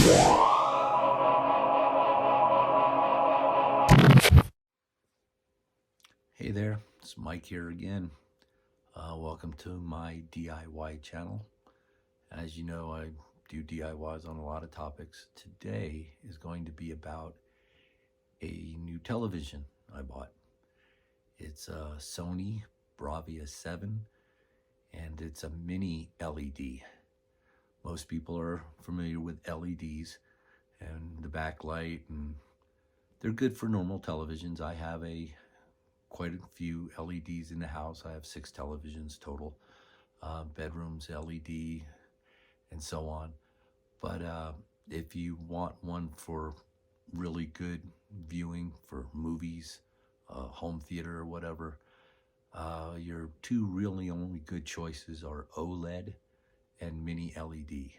Hey there, it's Mike here again. Welcome to my DIY channel. As you know, I do DIYs on a lot of topics. Today is going to be about a new television I bought. It's a Sony Bravia 7 and it's a mini LED. Most people are familiar with LEDs and the backlight, and they're good for normal televisions. I have quite a few LEDs in the house. I have 6 televisions total, bedrooms, LED, and so on. But if you want one for really good viewing for movies, home theater, or whatever, your two really only good choices are OLED and mini LED.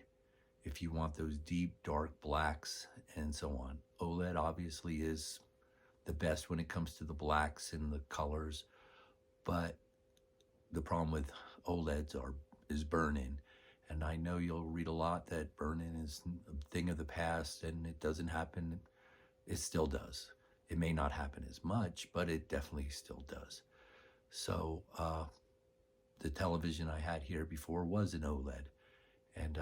If you want those deep, dark blacks and so on, OLED obviously is the best when it comes to the blacks and the colors, but the problem with OLEDs is burn-in. And I know you'll read a lot that burn-in is a thing of the past and it doesn't happen. It still does. It may not happen as much, but it definitely still does. So the television I had here before was an OLED, and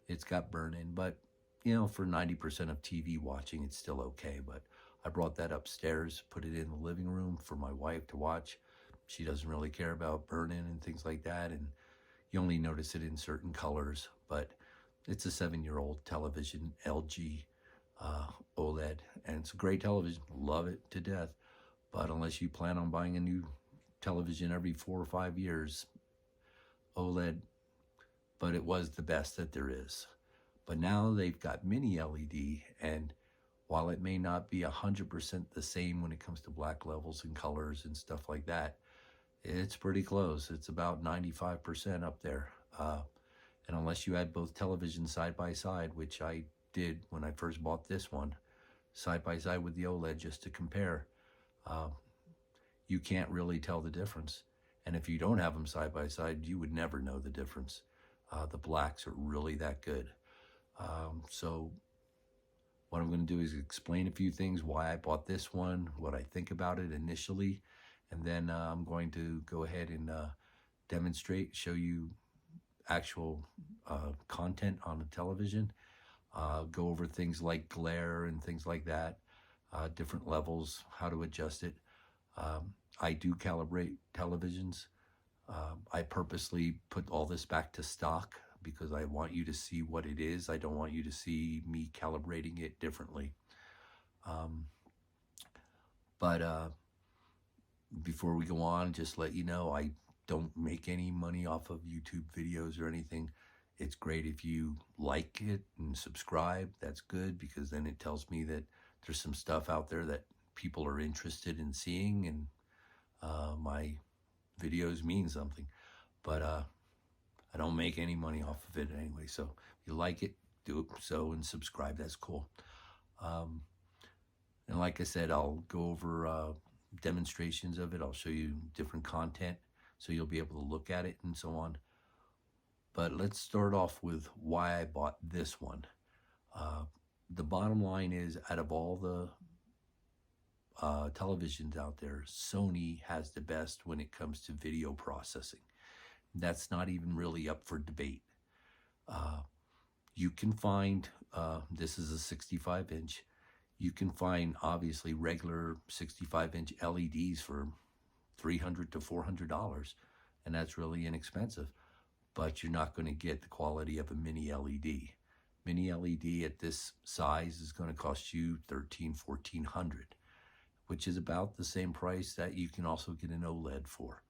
it's got burn-in, but you know, for 90% of TV watching, it's still okay. But I brought that upstairs, put it in the living room for my wife to watch. She doesn't really care about burn-in and things like that, and you only notice it in certain colors. But it's a 7-year-old television, LG OLED, and it's a great television. Love it to death. But unless you plan on buying a new television every 4 or 5 years, OLED, but it was the best that there is. But now they've got mini LED, and while it may not be 100% the same when it comes to black levels and colors and stuff like that, it's pretty close. It's about 95% up there. And unless you had both televisions side by side, which I did when I first bought this one, side by side with the OLED just to compare, you can't really tell the difference. And if you don't have them side by side, you would never know the difference. The blacks are really that good. So what I'm going to do is explain a few things, why I bought this one, what I think about it initially, and then I'm going to go ahead and demonstrate, show you actual content on the television, go over things like glare and things like that, different levels, how to adjust it. I do calibrate televisions. I purposely put all this back to stock because I want you to see what it is. I don't want you to see me calibrating it differently. But before we go on, just let you know, I don't make any money off of YouTube videos or anything. It's great if you like it and subscribe. That's good, because then it tells me that there's some stuff out there that people are interested in seeing, and my videos mean something. But I don't make any money off of it anyway. So if you like it, do it so and subscribe. That's cool. And like I said, I'll go over demonstrations of it. I'll show you different content so you'll be able to look at it and so on. But let's start off with why I bought this one. The bottom line is, out of all the televisions out there, Sony has the best when it comes to video processing. That's not even really up for debate. You can find, this is a 65-inch, you can find obviously regular 65-inch LEDs for $300 to $400, and that's really inexpensive. But you're not going to get the quality of a mini LED. Mini LED at this size is going to cost you $1,300, $1,400, which is about the same price that you can also get an OLED for.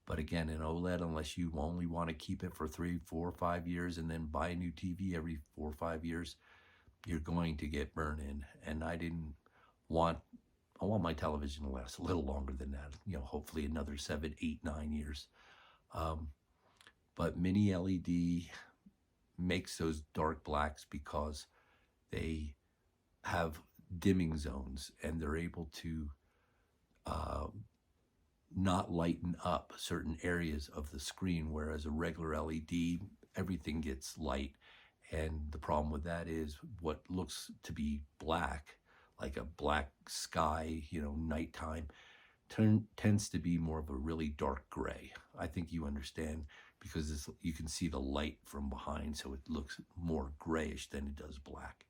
But again, an OLED, unless you only want to keep it for 3, 4, 5 years and then buy a new TV every 4 or 5 years, you're going to get burn-in. And I want my television to last a little longer than that, you know, hopefully another 7, 8, 9 years. But mini LED makes those dark blacks because they have dimming zones, and they're able to not lighten up certain areas of the screen, whereas a regular LED, everything gets light And the problem with that is what looks to be black, like a black sky, nighttime, tends to be more of a really dark gray. I think you understand, because you can see the light from behind, so it looks more grayish than it does black.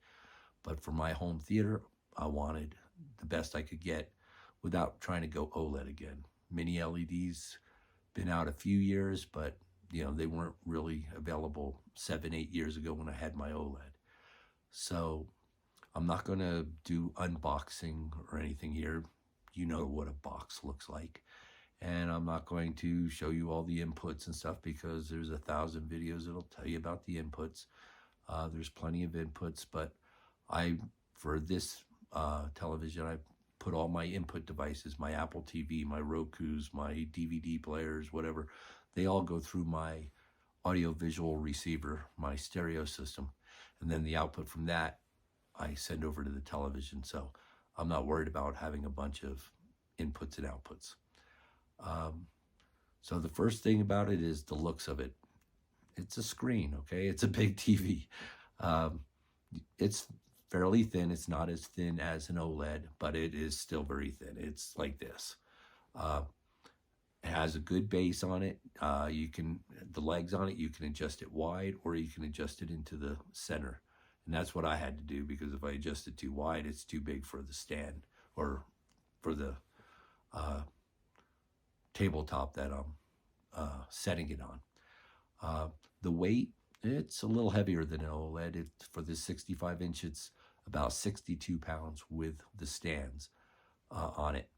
But for my home theater, I wanted the best I could get without trying to go OLED again. Mini LEDs been out a few years, but they weren't really available 7-8 years ago when I had my OLED. So I'm not going to do unboxing or anything here. You know what a box looks like. And I'm not going to show you all the inputs and stuff, because there's 1,000 videos that'll tell you about the inputs. There's plenty of inputs, but for this television, I put all my input devices, my Apple TV, my Rokus, my DVD players, whatever, they all go through my audio-visual receiver, my stereo system. And then the output from that, I send over to the television. So I'm not worried about having a bunch of inputs and outputs. So the first thing about it is the looks of it. It's a screen, okay? It's a big TV. It's fairly thin. It's not as thin as an OLED, but it is still very thin. It's like this. It has a good base on it. The legs on it, you can adjust it wide, or you can adjust it into the center. And that's what I had to do, because if I adjust it too wide, it's too big for the stand or for the tabletop that I'm setting it on. The weight, it's a little heavier than an OLED. For the 65-inch, it's about 62 pounds with the stands on it.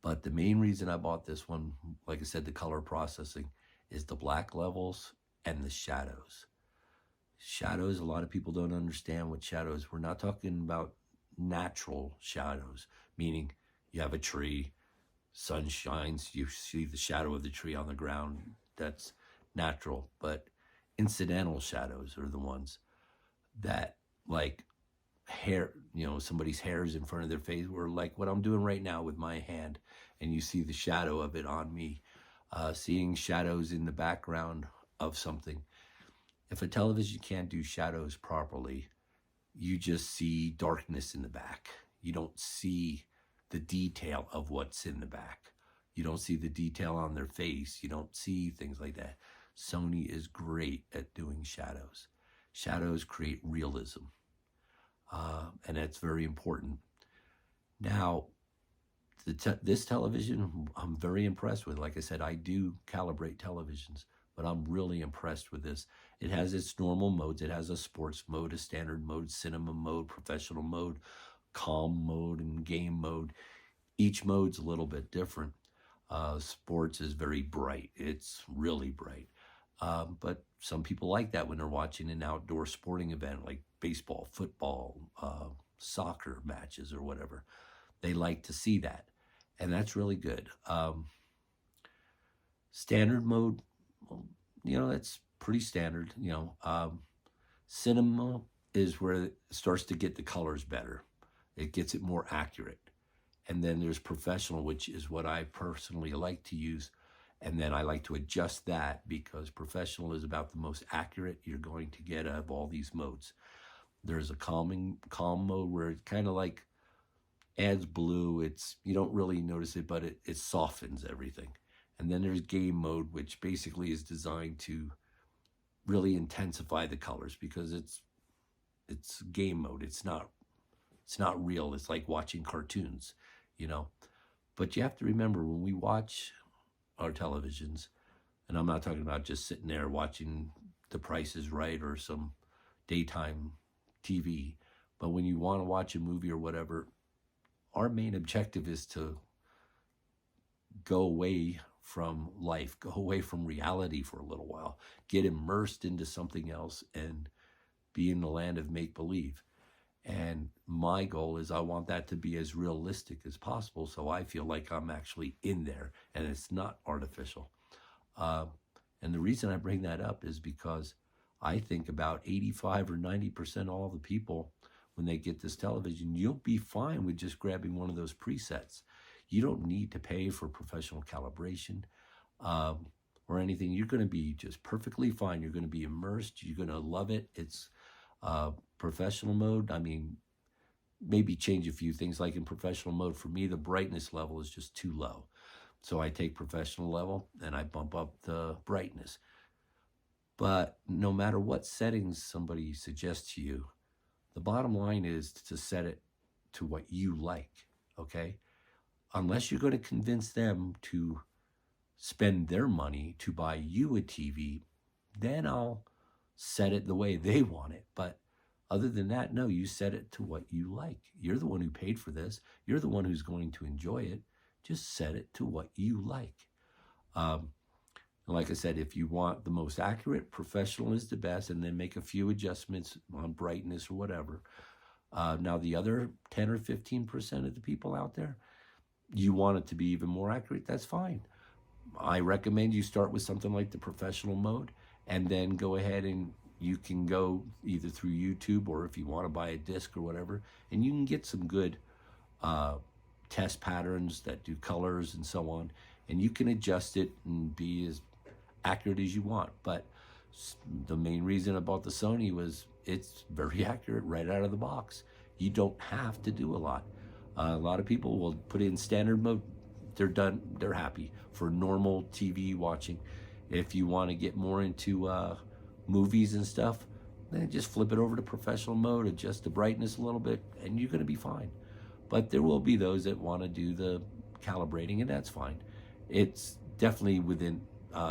But the main reason I bought this one, like I said, the color processing, is the black levels and the shadows. Shadows, a lot of people don't understand what shadows. We're not talking about natural shadows, meaning you have a tree, sun shines, you see the shadow of the tree on the ground. That's natural. But incidental shadows are the ones that, like hair, somebody's hair is in front of their face, or like what I'm doing right now with my hand, and you see the shadow of it on me. Seeing shadows in the background of something. If a television can't do shadows properly, you just see darkness in the back. You don't see the detail of what's in the back. You don't see the detail on their face. You don't see things like that. Sony is great at doing shadows. Shadows create realism. And that's very important. Now, this television, I'm very impressed with. Like I said, I do calibrate televisions, but I'm really impressed with this. It has its normal modes. It has a sports mode, a standard mode, cinema mode, professional mode, calm mode, and game mode. Each mode's a little bit different. Sports is very bright. It's really bright. But some people like that when they're watching an outdoor sporting event like baseball, football, soccer matches or whatever. They like to see that. And that's really good. Standard mode, that's pretty standard. Cinema is where it starts to get the colors better. It gets it more accurate. And then there's professional, which is what I personally like to use. And then I like to adjust that, because professional is about the most accurate you're going to get out of all these modes. There's a calm mode where it kind of like adds blue. You don't really notice it, but it softens everything. And then there's game mode, which basically is designed to really intensify the colors, because it's game mode. It's not real. It's like watching cartoons, But you have to remember, when we watch our televisions, and I'm not talking about just sitting there watching The Price is Right or some daytime TV, but when you want to watch a movie or whatever, our main objective is to go away from life, go away from reality for a little while, get immersed into something else, and be in the land of make-believe. And my goal is I want that to be as realistic as possible, so I feel like I'm actually in there and it's not artificial. And the reason I bring that up is because I think about 85 or 90% all the people, when they get this television, you'll be fine with just grabbing one of those presets. You don't need to pay for professional calibration. or anything. You're going to be just perfectly fine. You're going to be immersed. You're going to love it. It's professional mode. I mean, maybe change a few things. Like in professional mode, for me, the brightness level is just too low. So I take professional level and I bump up the brightness. But no matter what settings somebody suggests to you, the bottom line is to set it to what you like, okay? Unless you're going to convince them to spend their money to buy you a TV, then I'll set it the way they want it. But other than that, no, you set it to what you like. You're the one who paid for this. You're the one who's going to enjoy it. Just set it to what you like. Like I said, if you want the most accurate, professional is the best, and then make a few adjustments on brightness or whatever. Now, the other 10 or 15% of the people out there, you want it to be even more accurate, that's fine. I recommend you start with something like the professional mode, and then go ahead and you can go either through YouTube, or if you want to buy a disc or whatever, and you can get some good test patterns that do colors and so on, and you can adjust it and be as accurate as you want. But the main reason about the Sony was it's very accurate right out of the box. You don't have to do a lot. A lot of people will put in standard mode. They're done. They're happy for normal TV watching. If you want to get more into movies and stuff, then just flip it over to professional mode, adjust the brightness a little bit, and you're going to be fine. But there will be those that want to do the calibrating, and that's fine. It's definitely within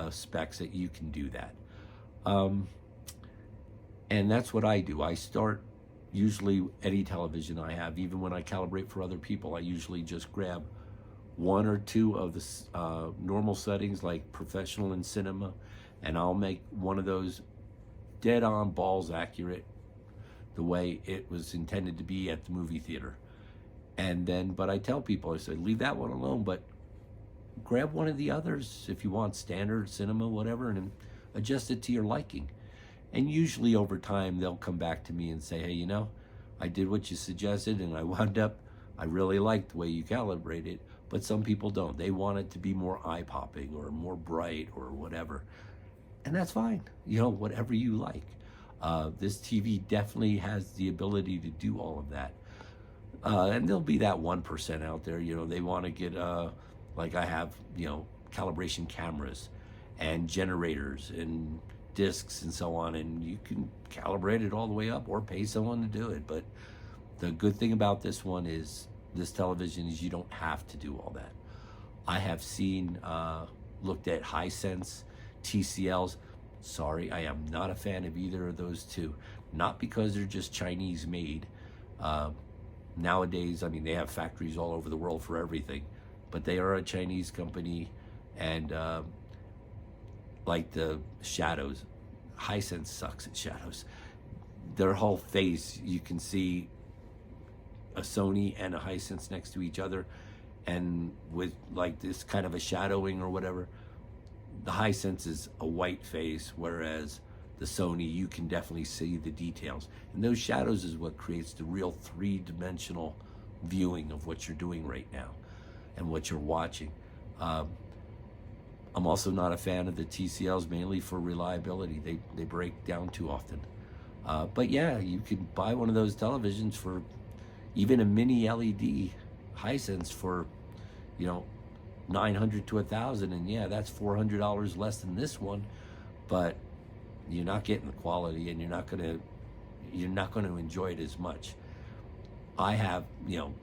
specs that you can do that. And that's what I do. I start usually any television I have, even when I calibrate for other people, I usually just grab one or two of the normal settings like professional and cinema, and I'll make one of those dead on balls accurate the way it was intended to be at the movie theater. And then, but I tell people, I say, leave that one alone, but grab one of the others if you want, standard, cinema, whatever, and adjust it to your liking. And usually over time, they'll come back to me and say, hey, you know, I did what you suggested, and I really liked the way you calibrated. But some people don't. They want it to be more eye-popping or more bright or whatever. And that's fine, you know, whatever you like. This TV definitely has the ability to do all of that. And there'll be that 1% out there, you know, they want to get, like I have, you know, calibration cameras and generators and discs and so on, and you can calibrate it all the way up or pay someone to do it. But the good thing about this one is, this television, is you don't have to do all that. I have seen, looked at Hisense, TCLs. Sorry, I am not a fan of either of those two. Not because they're just Chinese made. Nowadays, I mean, they have factories all over the world for everything, but they are a Chinese company, and like the shadows, Hisense sucks at shadows. Their whole face, you can see a Sony and a Hisense next to each other, and with like this kind of a shadowing or whatever. The Hisense is a white face, whereas the Sony, you can definitely see the details. And those shadows is what creates the real three-dimensional viewing of what you're doing right now and what you're watching. I'm also not a fan of the TCLs, mainly for reliability. They break down too often. But yeah, you can buy one of those televisions for even a mini LED Hisense for, you know, $900 to $1,000, and yeah, that's $400 less than this one, but you're not getting the quality, and you're not gonna enjoy it as much. I have, you know,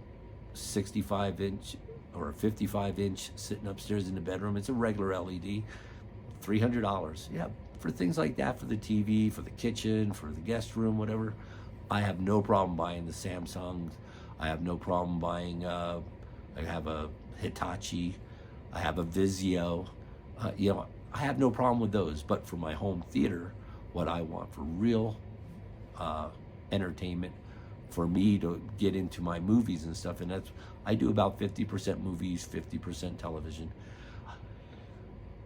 65-inch or a 55-inch sitting upstairs in the bedroom. It's a regular LED, $300. Yeah, for things like that, for the TV, for the kitchen, for the guest room, whatever. I have no problem buying the Samsungs. I have no problem buying, I have a Hitachi, I have a Vizio. You know, I have no problem with those. But for my home theater, what I want for real entertainment, for me to get into my movies and stuff, and that's, I do about 50% movies, 50% television.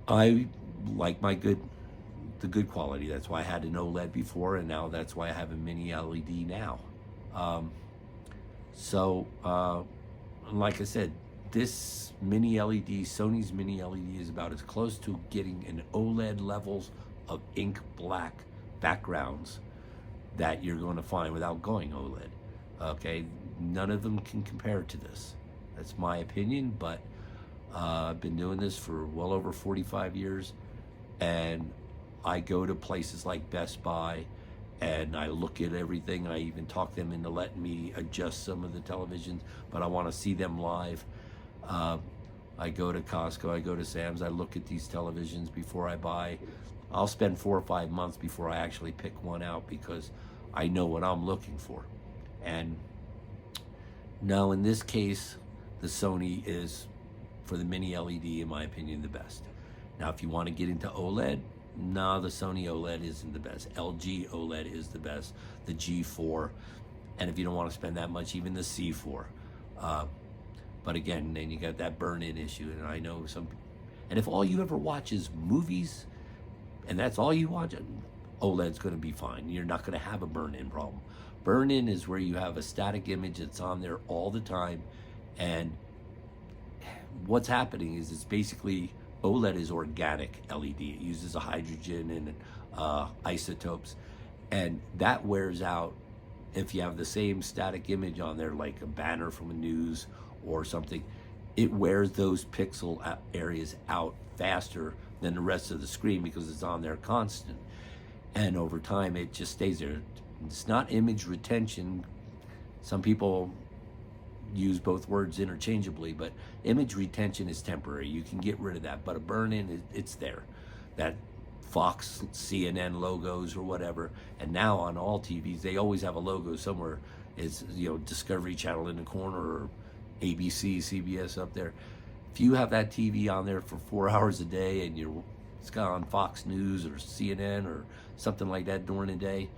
I like the good quality. That's why I had an OLED before, and now that's why I have a mini LED now. So, like I said, this mini LED, Sony's mini LED, is about as close to getting an OLED levels of ink black backgrounds that you're going to find without going OLED. Okay, none of them can compare to this. That's my opinion, but I've been doing this for well over 45 years, and I go to places like Best Buy and I look at everything. I even talk them into letting me adjust some of the televisions, but I want to see them live. I go to Costco, I go to Sam's, I look at these televisions before I buy. I'll spend 4 or 5 months before I actually pick one out because I know what I'm looking for. And now in this case, the Sony is, for the mini LED, in my opinion, the best. Now, if you want to get into OLED, no, the Sony OLED isn't the best. LG OLED is the best, the G4. And if you don't want to spend that much, even the C4. But again, then you got that burn-in issue. And I know some, and if all you ever watch is movies, and that's all you watch, OLED's going to be fine. You're not going to have a burn-in problem. Burn-in is where you have a static image that's on there all the time, and what's happening is it's basically, OLED is organic LED. It uses a hydrogen and isotopes, and that wears out if you have the same static image on there, like a banner from a news or something. It wears those pixel areas out faster than the rest of the screen because it's on there constant, and over time it just stays there. It's not image retention. Some people use both words interchangeably, but image retention is temporary. You can get rid of that, but a burn-in, it's there. That Fox, CNN logos or whatever, and now on all TVs they always have a logo somewhere. It's, you know, Discovery Channel in the corner, or ABC, CBS up there. If you have that TV on there for 4 hours a day and it's got on Fox News or CNN or something like that during the day,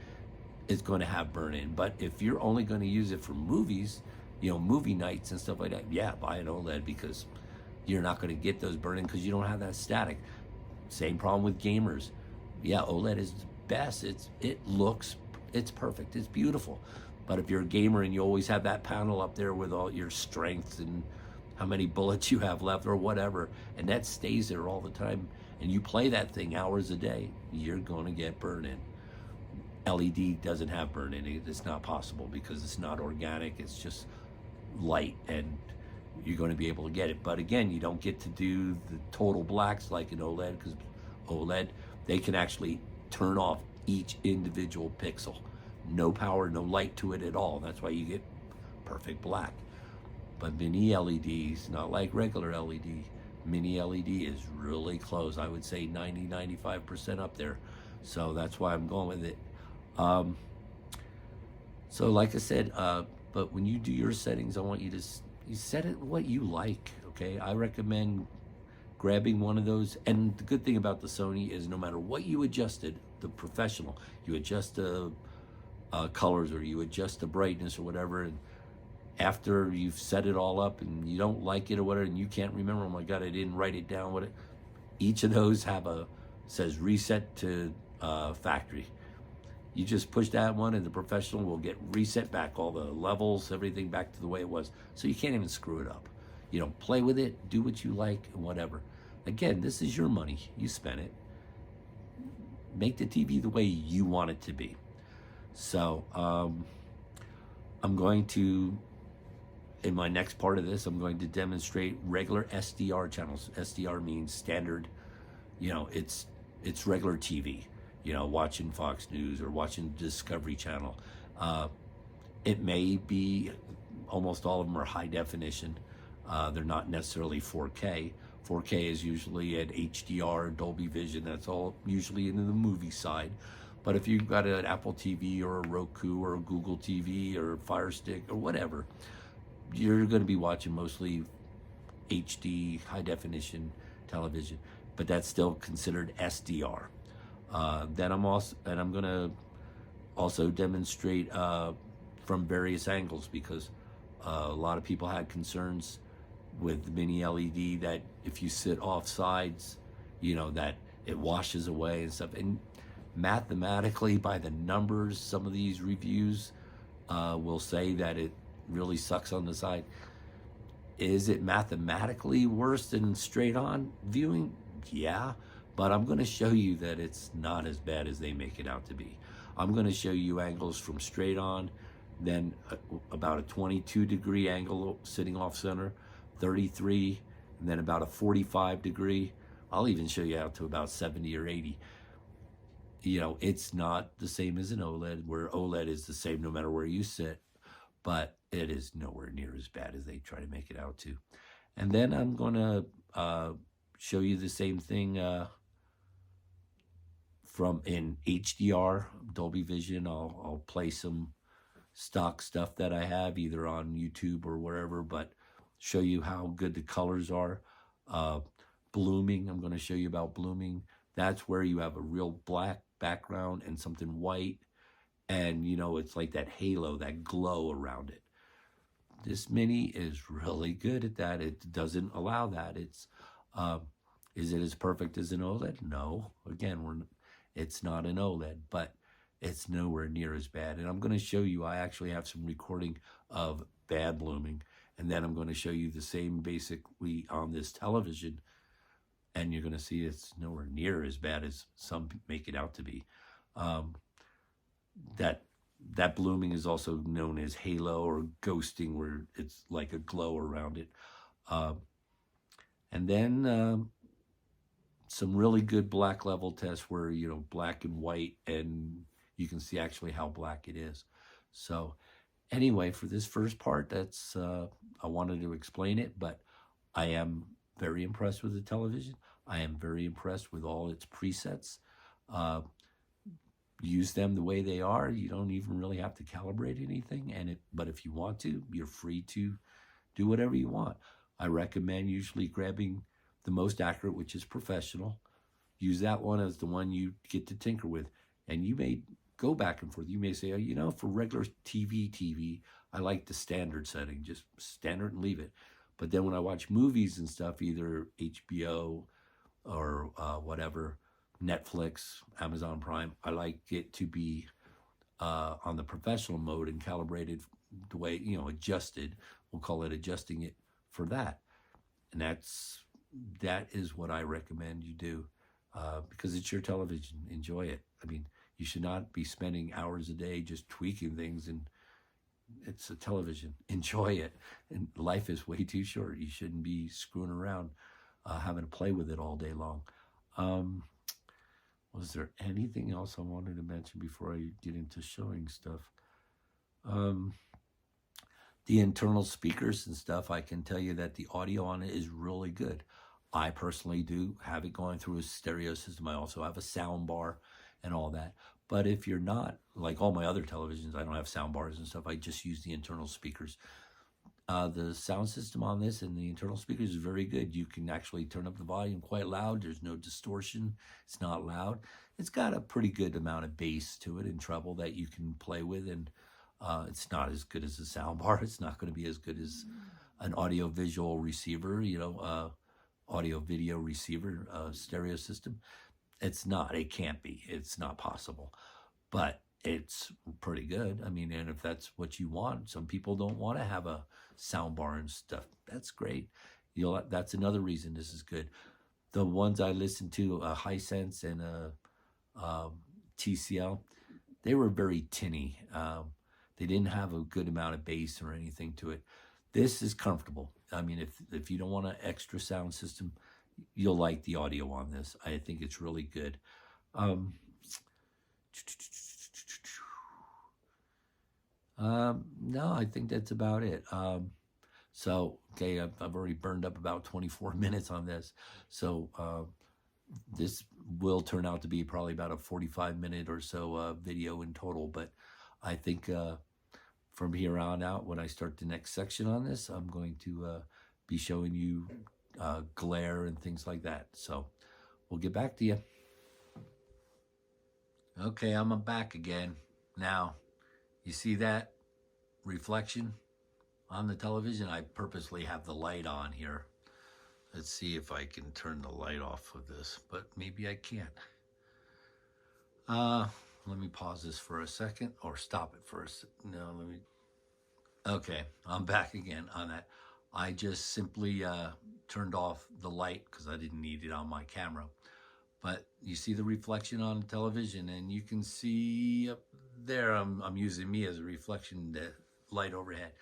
it's going to have burn-in. But if you're only going to use it for movies, you know, movie nights and stuff like that, yeah, buy an OLED, because you're not going to get those burn-in because you don't have that static. Same problem with gamers. Yeah, OLED is best. It's perfect. It's beautiful. But if you're a gamer and you always have that panel up there with all your strengths and how many bullets you have left or whatever, and that stays there all the time, and you play that thing hours a day, you're going to get burn-in. LED doesn't have burn-in. It's not possible because it's not organic. It's just light, and you're going to be able to get it. But again, you don't get to do the total blacks like an OLED, because OLED, they can actually turn off each individual pixel. No power, no light to it at all. That's why you get perfect black. But mini LEDs, not like regular LED, mini LED is really close. I would say 90-95% up there. So that's why I'm going with it. So like I said, but when you do your settings, I want you to set it what you like, okay? I recommend grabbing one of those. And the good thing about the Sony is no matter what you adjusted, the professional, you adjust the colors or you adjust the brightness or whatever, and after you've set it all up and you don't like it or whatever, and you can't remember, oh my God, I didn't write it down, each of those says reset to factory. You just push that one and the professional will get reset back, all the levels, everything back to the way it was. So you can't even screw it up. You know, play with it, do what you like, and whatever. Again, this is your money. You spent it. Make the TV the way you want it to be. So I'm going to, in my next part of this, I'm going to demonstrate regular SDR channels. SDR means standard, you know, it's regular TV. You know, watching Fox News or watching Discovery Channel. It may be, almost all of them are high definition. They're not necessarily 4K. 4K is usually at HDR, Dolby Vision. That's all usually into the movie side. But if you've got an Apple TV or a Roku or a Google TV or a Fire Stick or whatever, you're going to be watching mostly HD, high definition television. But that's still considered SDR. Then I'm going to also demonstrate from various angles, because a lot of people had concerns with mini LED that if you sit off sides, you know, that it washes away and stuff. And mathematically, by the numbers, some of these reviews will say that it really sucks on the side. Is it mathematically worse than straight on viewing? Yeah, but I'm going to show you that it's not as bad as they make it out to be. I'm going to show you angles from straight on, then about a 22-degree angle sitting off center, 33, and then about a 45-degree. I'll even show you out to about 70 or 80. You know, it's not the same as an OLED, where OLED is the same no matter where you sit, but it is nowhere near as bad as they try to make it out to. And then I'm going to show you the same thing from in HDR, Dolby Vision. I'll play some stock stuff that I have either on YouTube or wherever, but show you how good the colors are. Blooming, I'm going to show you about blooming. That's where you have a real black background and something white, and you know, it's like that halo, that glow around it. This Mini is really good at that. It doesn't allow that. It's is it as perfect as an OLED? No. Again, it's not an OLED, but it's nowhere near as bad. And I'm going to show you, I actually have some recording of bad blooming, and then I'm going to show you the same basically on this television, and you're going to see it's nowhere near as bad as some make it out to be. That blooming is also known as halo or ghosting, where it's like a glow around it. And then some really good black level tests where, you know, black and white, and you can see actually how black it is. So anyway, for this first part, that's I wanted to explain it, but I am very impressed with the television. I am very impressed with all its presets. Use them the way they are. You don't even really have to calibrate anything, but if you want to, you're free to do whatever you want. I recommend usually grabbing the most accurate, which is professional. Use that one as the one you get to tinker with, and you may go back and forth. You may say, oh, you know, for regular TV, I like the standard setting, just standard and leave it. But then when I watch movies and stuff, either HBO or whatever, Netflix, Amazon Prime, I like it to be on the professional mode and calibrated the way, you know, adjusted. We'll call it adjusting it for that. And that is what I recommend you do because it's your television. Enjoy it. I mean, you should not be spending hours a day just tweaking things, and it's a television. Enjoy it. And life is way too short. You shouldn't be screwing around having to play with it all day long. Was there anything else I wanted to mention before I get into showing stuff? The internal speakers and stuff, I can tell you that the audio on it is really good. I personally do have it going through a stereo system. I also have a sound bar and all that. But if you're not, like all my other televisions, I don't have sound bars and stuff. I just use the internal speakers. The sound system on this and the internal speakers is very good. You can actually turn up the volume quite loud. There's no distortion. It's not loud. It's got a pretty good amount of bass to it and treble that you can play with, and it's not as good as a sound bar. It's not going to be as good as an audio-visual receiver, you know, audio-video receiver stereo system. It's not. It can't be. It's not possible. But it's pretty good. I mean, and if that's what you want, some people don't want to have a sound bar and stuff. That's great. That's another reason this is good. The ones I listened to, Hisense and TCL, they were very tinny. They didn't have a good amount of bass or anything to it. This is comfortable. I mean, if you don't want an extra sound system, you'll like the audio on this. I think it's really good. No, I think that's about it. So, okay, I've already burned up about 24 minutes on this. So this will turn out to be probably about a 45-minute or so video in total. But I think from here on out, when I start the next section on this, I'm going to be showing you glare and things like that. So we'll get back to you. Okay, I'm back again. Now, you see that reflection on the television? I purposely have the light on here. Let's see if I can turn the light off with this, but maybe I can't. Let me pause this for a second, or stop it for a second. No, let me. Okay, I'm back again on that. I just simply turned off the light because I didn't need it on my camera. But you see the reflection on the television, and you can see up there, I'm using me as a reflection, the light overhead.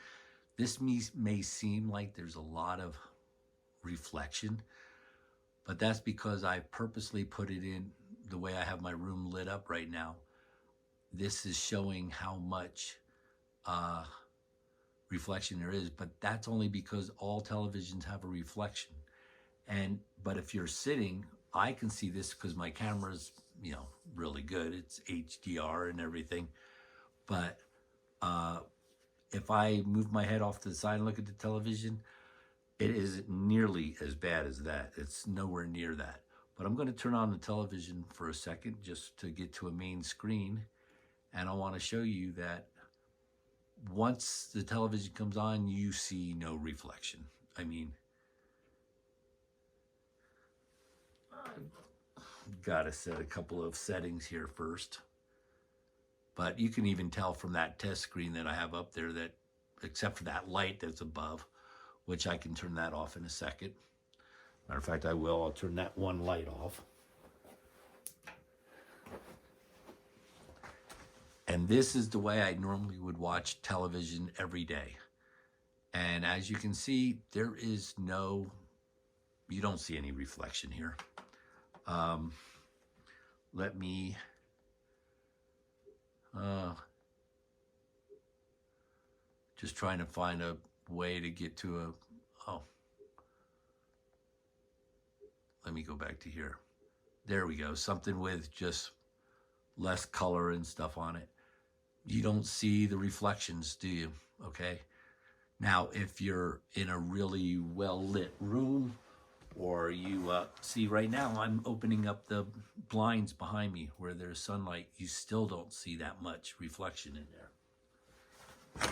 This may seem like there's a lot of reflection, but that's because I purposely put it in the way I have my room lit up right now. This is showing how much reflection there is, but that's only because all televisions have a reflection. But if you're sitting, I can see this because my camera's, really good. It's HDR and everything. But if I move my head off to the side and look at the television, it isn't nearly as bad as that. It's nowhere near that. But I'm going to turn on the television for a second just to get to a main screen. And I want to show you that once the television comes on, you see no reflection. I mean, I've got to set a couple of settings here first. But you can even tell from that test screen that I have up there that, except for that light that's above, which I can turn that off in a second. Matter of fact, I will. I'll turn that one light off. And this is the way I normally would watch television every day. And as you can see, there is you don't see any reflection here. Let me just trying to find a way to get to let me go back to here. There we go. Something with just less color and stuff on it. You don't see the reflections, do you? Okay. Now, if you're in a really well-lit room, or you see right now, I'm opening up the blinds behind me where there's sunlight, you still don't see that much reflection in there.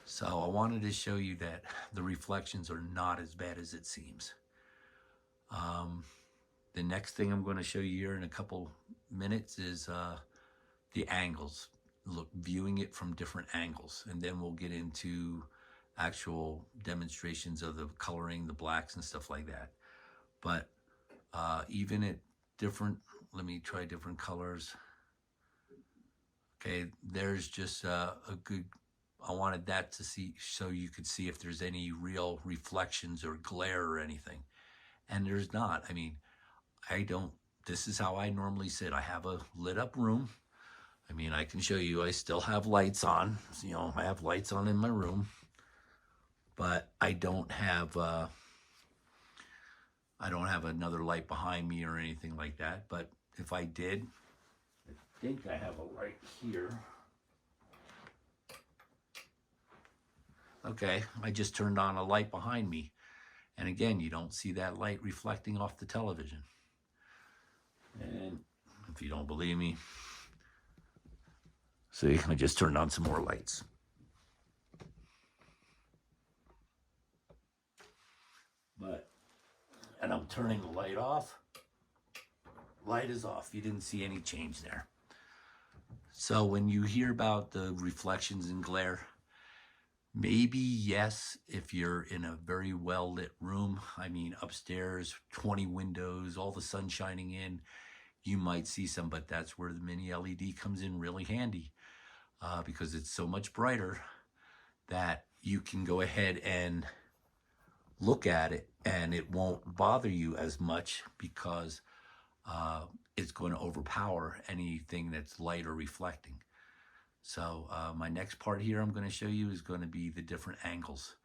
So I wanted to show you that the reflections are not as bad as it seems. The next thing I'm going to show you here in a couple minutes is the angles. Viewing it from different angles, and then we'll get into actual demonstrations of the coloring, the blacks and stuff like that. But even at different, let me try different colors. Okay, there's just a good, I wanted that to see, so you could see if there's any real reflections or glare or anything. And there's not. I mean, this is how I normally sit. I have a lit up room. I mean, I can show you, I still have lights on. I have lights on in my room, but I don't have another light behind me or anything like that. But if I did, I think I have a light here. Okay, I just turned on a light behind me. And again, you don't see that light reflecting off the television. And if you don't believe me, see, I just turned on some more lights. And I'm turning the light off. Light is off. You didn't see any change there. So when you hear about the reflections and glare, maybe yes, if you're in a very well lit room, I mean upstairs, 20 windows, all the sun shining in, you might see some, but that's where the mini LED comes in really handy because it's so much brighter that you can go ahead and look at it and it won't bother you as much because it's going to overpower anything that's light or reflecting. So my next part here I'm going to show you is going to be the different angles.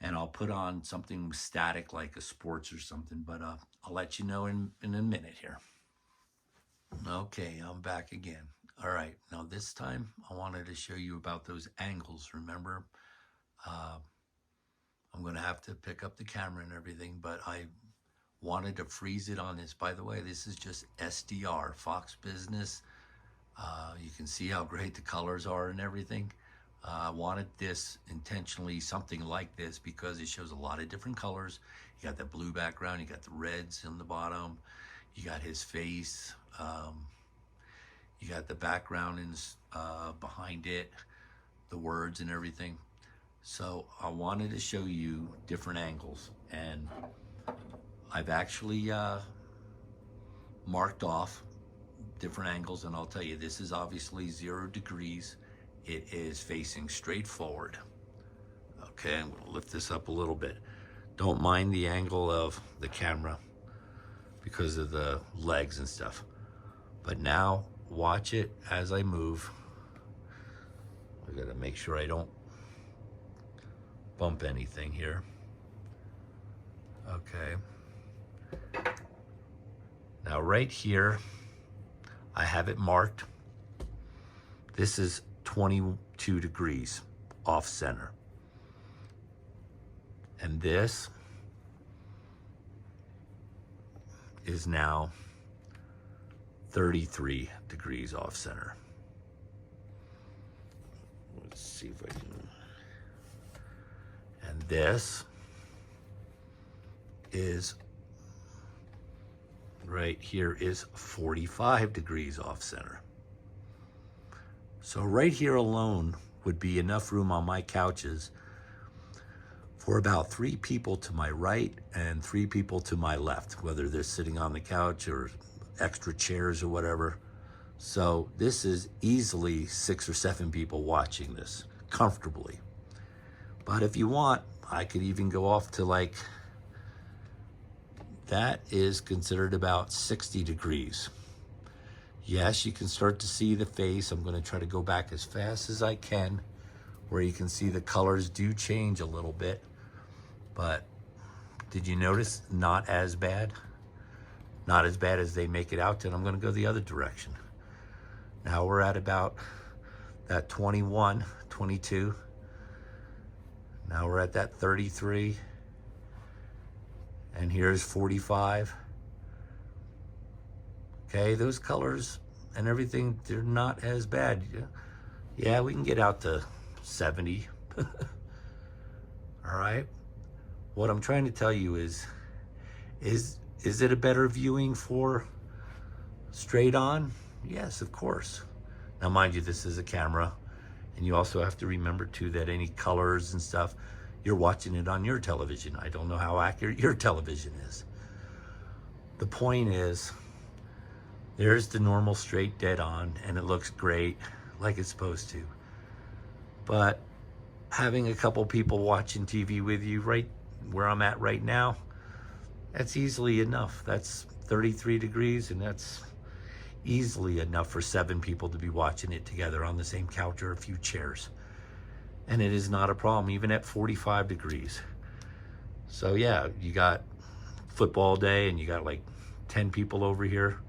And I'll put on something static like a sports or something, but I'll let you know in a minute here. Okay, I'm back again. All right, now this time I wanted to show you about those angles. Remember, I'm going to have to pick up the camera and everything, but I wanted to freeze it on this. By the way, this is just SDR, Fox Business. You can see how great the colors are and everything. I wanted this intentionally, something like this, because it shows a lot of different colors. You got that blue background, you got the reds on the bottom, you got his face, you got the background behind it, the words and everything. So I wanted to show you different angles, and I've actually marked off different angles, and I'll tell you, this is obviously 0 degrees. It is facing straight forward. Okay, I'm gonna lift this up a little bit. Don't mind the angle of the camera because of the legs and stuff. But now watch it as I move. I gotta make sure I don't bump anything here. Okay. Now right here, I have it marked. This is 22 degrees off center. And this is now 33 degrees off center. Let's see if I can. And this is right here is 45 degrees off center. So right here alone would be enough room on my couches for about 3 people to my right and 3 people to my left, whether they're sitting on the couch or extra chairs or whatever. So this is easily 6 or 7 people watching this comfortably. But if you want, I could even go off to like, that is considered about 60 degrees. Yes, you can start to see the face. I'm going to try to go back as fast as I can where you can see the colors do change a little bit. But did you notice not as bad? Not as bad as they make it out to. And I'm going to go the other direction. Now we're at about that 21, 22. Now we're at that 33. And here's 45. Okay, those colors and everything, they're not as bad. Yeah, we can get out to 70. All right. What I'm trying to tell you is it a better viewing for straight on? Yes, of course. Now, mind you, this is a camera, and you also have to remember too that any colors and stuff, you're watching it on your television. I don't know how accurate your television is. The point is, there's the normal straight dead on, and it looks great like it's supposed to. But having a couple people watching TV with you right where I'm at right now, that's easily enough. That's 33 degrees, and that's easily enough for 7 people to be watching it together on the same couch or a few chairs. And it is not a problem, even at 45 degrees. So yeah, you got football day and you got like 10 people over here.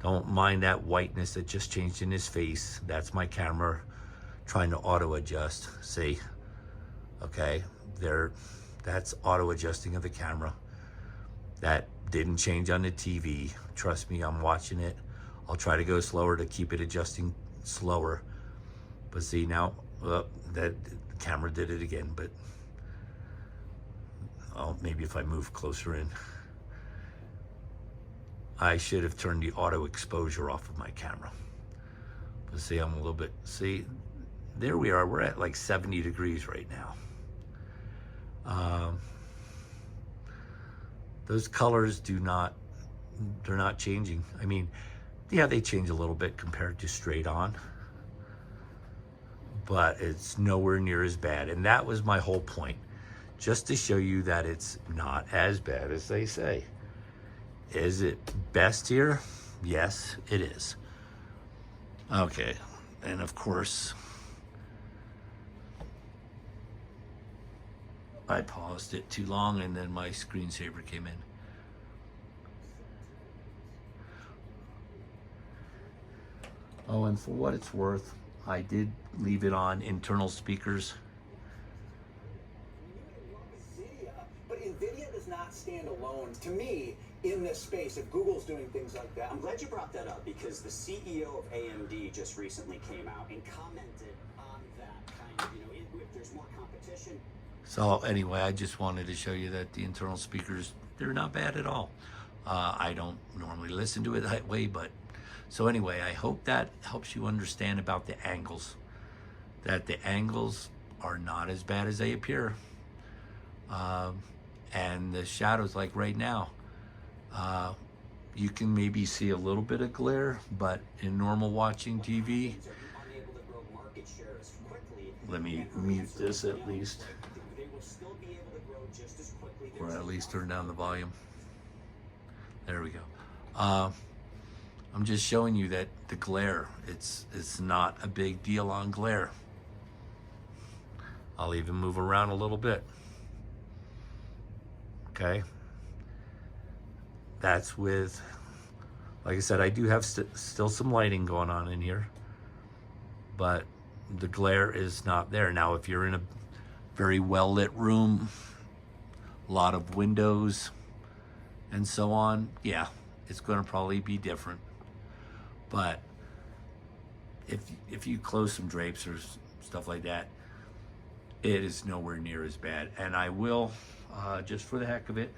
Don't mind that whiteness that just changed in his face. That's my camera trying to auto adjust. See, okay, there, that's auto adjusting of the camera. That didn't change on the TV. Trust me, I'm watching it. I'll try to go slower to keep it adjusting slower. But see now, that camera did it again, but oh, maybe if I move closer in. I should have turned the auto exposure off of my camera. But see, I'm a little bit, see, there we are. We're at like 70 degrees right now. Those colors they're not changing. I mean, yeah, they change a little bit compared to straight on, but it's nowhere near as bad. And that was my whole point, just to show you that it's not as bad as they say. Is it best here? Yes, it is. Okay, and of course, I paused it too long and then my screensaver came in. Oh, and for what it's worth, I did leave it on internal speakers. But NVIDIA does not stand alone, to me, in this space. If Google's doing things like that. I'm glad you brought that up, because the CEO of AMD just recently came out and commented on that kind of, if there's more competition. So anyway, I just wanted to show you that the internal speakers, they're not bad at all. I don't normally listen to it that way, but so anyway, I hope that helps you understand about the angles. That the angles are not as bad as they appear. And the shadows, like right now, you can maybe see a little bit of glare, but in normal watching TV, let me mute this at least, or at least turn down the volume. There we go. I'm just showing you that the glare, it's not a big deal on glare. I'll even move around a little bit. Okay. That's with, like I said, I do have still some lighting going on in here, but the glare is not there. Now, if you're in a very well lit room, a lot of windows and so on, yeah, it's going to probably be different. But if you close some drapes or stuff like that, it is nowhere near as bad. And I will, just for the heck of it,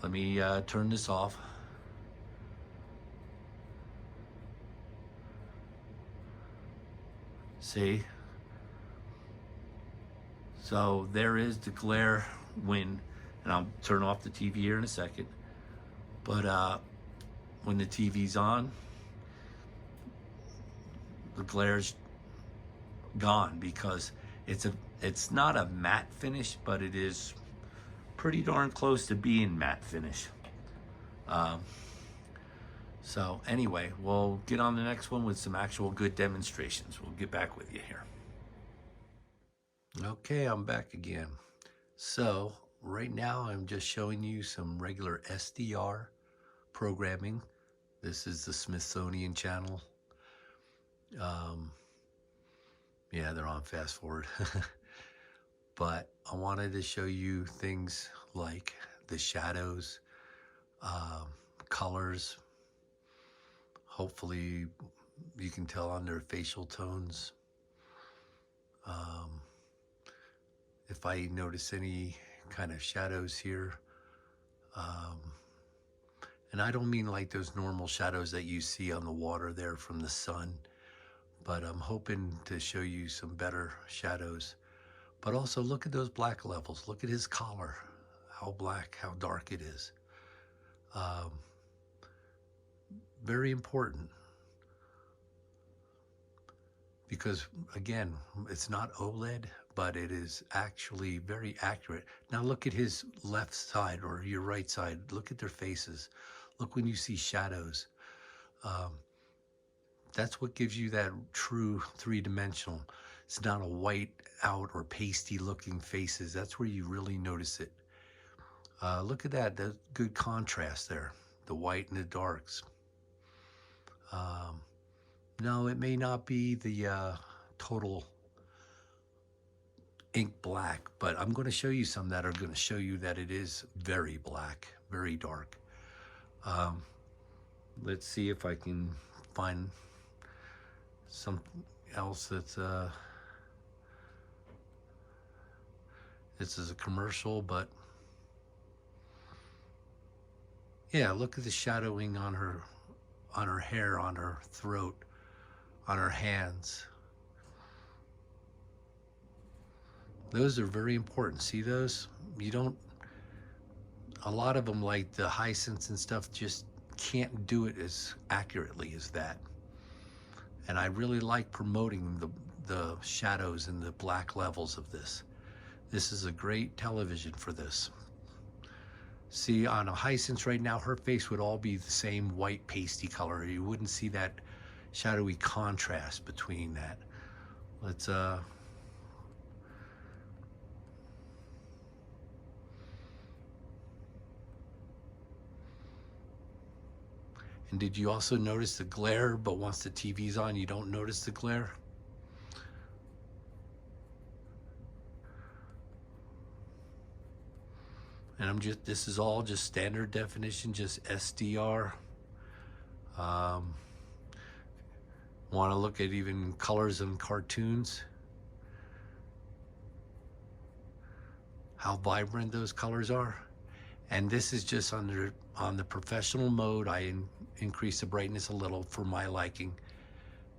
let me turn this off. See? So there is the glare when, and I'll turn off the TV here in a second. But when the TV's on, the glare's gone because it's not a matte finish, but it is pretty darn close to being matte finish. So anyway, we'll get on the next one with some actual good demonstrations. We'll get back with you here. Okay, I'm back again. So right now I'm just showing you some regular SDR programming. This is the Smithsonian channel. Yeah, they're on fast forward. But I wanted to show you things like the shadows, colors. Hopefully you can tell on their facial tones. If I notice any kind of shadows here, and I don't mean like those normal shadows that you see on the water there from the sun, but I'm hoping to show you some better shadows. But also look at those black levels. Look at his collar, how black, how dark it is. Very important, because again, it's not OLED, but it is actually very accurate. Now look at his left side or your right side. Look at their faces. Look when you see shadows. That's what gives you that true three-dimensional. It's not a white out or pasty looking faces. That's where you really notice it. Look at that, the good contrast there, the white and the darks. No, it may not be the total ink black, but I'm going to show you some that are going to show you that it is very black, very dark. Let's see if I can find something else that's this is a commercial, but yeah, look at the shadowing on her hair, on her throat, on her hands. Those are very important. See those? You don't, a lot of them like the Hisense and stuff just can't do it as accurately as that. And I really like promoting the shadows and the black levels of this. This is a great television for this. See, on a Hisense right now, her face would all be the same white pasty color. You wouldn't see that shadowy contrast between that. Let's and did you also notice the glare, but once the TV's on, you don't notice the glare? And this is all just standard definition, just SDR. Want to look at even colors and cartoons? How vibrant those colors are. And this is just on the professional mode. I increase the brightness a little for my liking,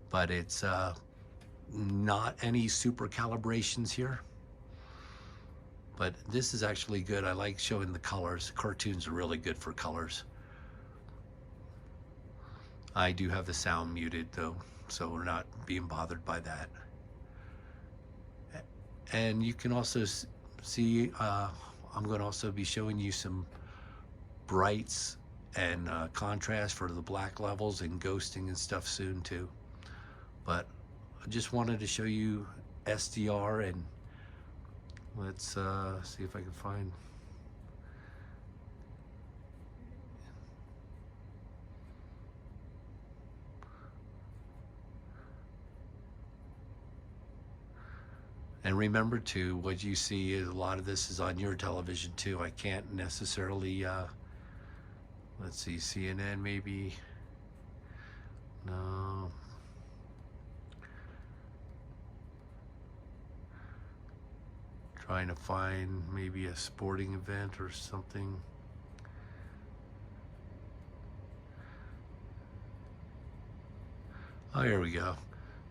but it's not any super calibrations here, but this is actually good. I like showing the colors. Cartoons are really good for colors. I do have the sound muted though, so we're not being bothered by that. And you can also see, I'm going to also be showing you some brights and contrast for the black levels and ghosting and stuff soon too. But I just wanted to show you SDR, and let's see if I can find. And remember too, what you see is a lot of this is on your television too. I can't necessarily, let's see, CNN maybe, no. Trying to find maybe a sporting event or something. Oh, here we go.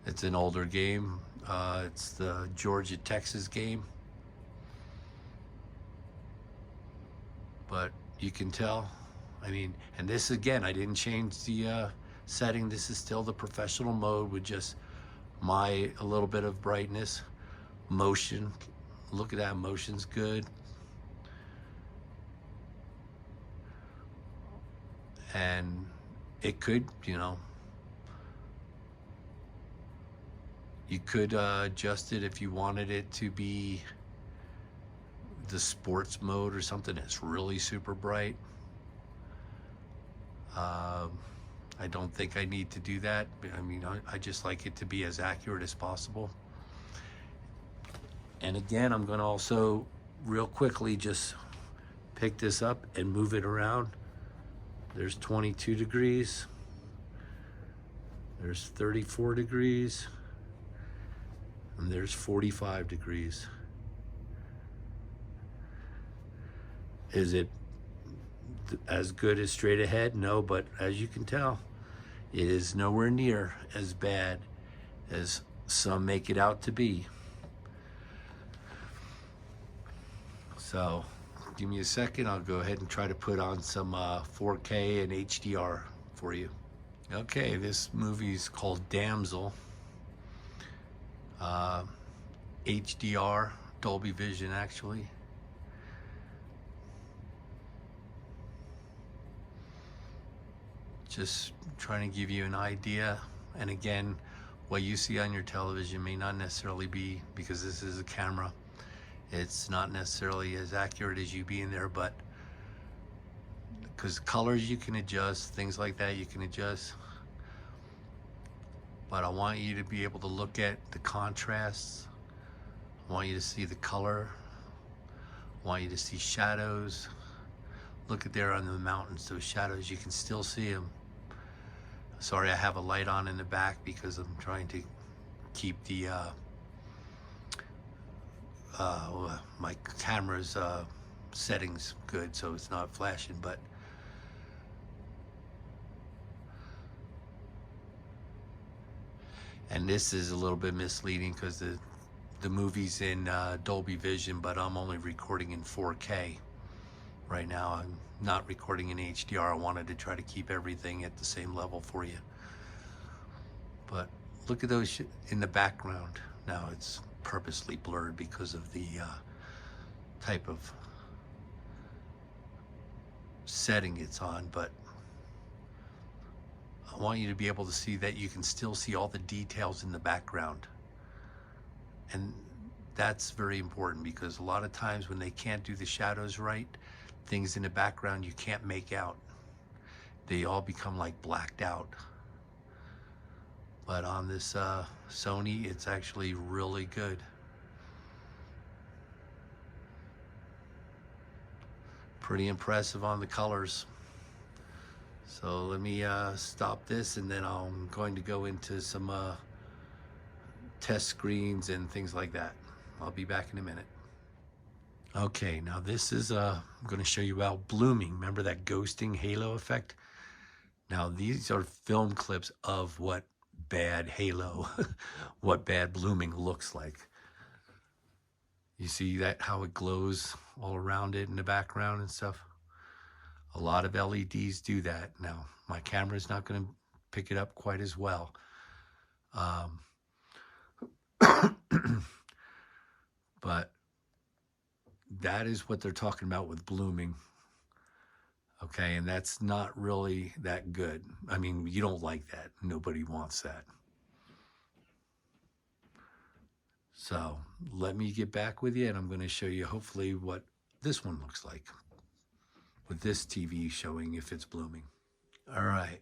It's an older game. It's the Georgia-Texas game. But you can tell, I mean, and this again, I didn't change the setting. This is still the professional mode with just a little bit of brightness. Motion, look at that, motion's good. And it could, you know, you could adjust it if you wanted it to be the sports mode or something that's really super bright. I don't think I need to do that. I mean, I just like it to be as accurate as possible. And again, I'm going to also real quickly just pick this up and move it around. There's 22 degrees. There's 34 degrees. And there's 45 degrees. Is it as good as straight ahead? No, but as you can tell, it is nowhere near as bad as some make it out to be. So give me a second, I'll go ahead and try to put on some 4K and HDR for you. Okay, this movie is called Damsel. HDR, Dolby Vision actually. Just trying to give you an idea. And again, what you see on your television may not necessarily be, because this is a camera, it's not necessarily as accurate as you being there, but because colors you can adjust, things like that you can adjust. But I want you to be able to look at the contrasts. I want you to see the color. I want you to see shadows. Look at there on the mountains, those shadows, you can still see them. Sorry, I have a light on in the back because I'm trying to keep the my camera's settings good, so it's not flashing. But and this is a little bit misleading because the movie's in Dolby Vision, but I'm only recording in 4K right now. I'm not recording in HDR. I wanted to try to keep everything at the same level for you. But look at those in the background. Now it's purposely blurred because of the type of setting it's on, but I want you to be able to see that you can still see all the details in the background. And that's very important, because a lot of times when they can't do the shadows right, things in the background you can't make out. They all become like blacked out. But on this Sony, it's actually really good. Pretty impressive on the colors. So let me stop this, and then I'm going to go into some test screens and things like that. I'll be back in a minute. Okay, now this is I'm going to show you about blooming. Remember that ghosting halo effect? Now these are film clips of what bad halo, what bad blooming looks like. You see that, how it glows all around it in the background and stuff? A lot of LEDs do that. Now, my camera's not going to pick it up quite as well. But that is what they're talking about with blooming. Okay, and that's not really that good. I mean, you don't like that. Nobody wants that. So let me get back with you, and I'm going to show you hopefully what this one looks like with this TV showing if it's blooming. All right.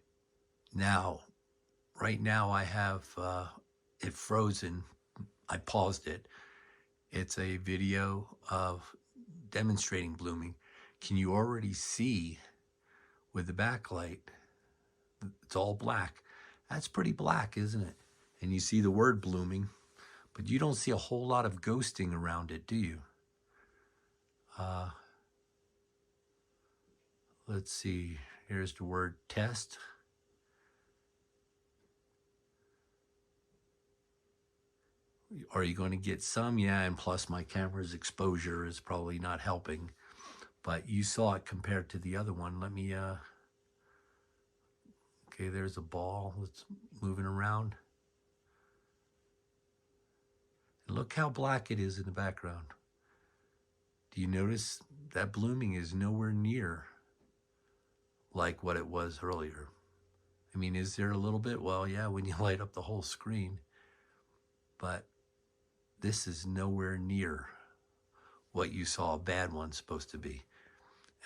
Now, right now I have it frozen. I paused it. It's a video of demonstrating blooming. Can you already see with the backlight? It's all black. That's pretty black, isn't it? And you see the word blooming, but you don't see a whole lot of ghosting around it, do you? Let's see. Here's the word test. Are you going to get some? Yeah, and plus my camera's exposure is probably not helping. But you saw it compared to the other one. Let me, okay, there's a ball that's moving around. And look how black it is in the background. Do you notice that blooming is nowhere near like what it was earlier? I mean, is there a little bit? Well, yeah, when you light up the whole screen. But this is nowhere near what you saw a bad one supposed to be.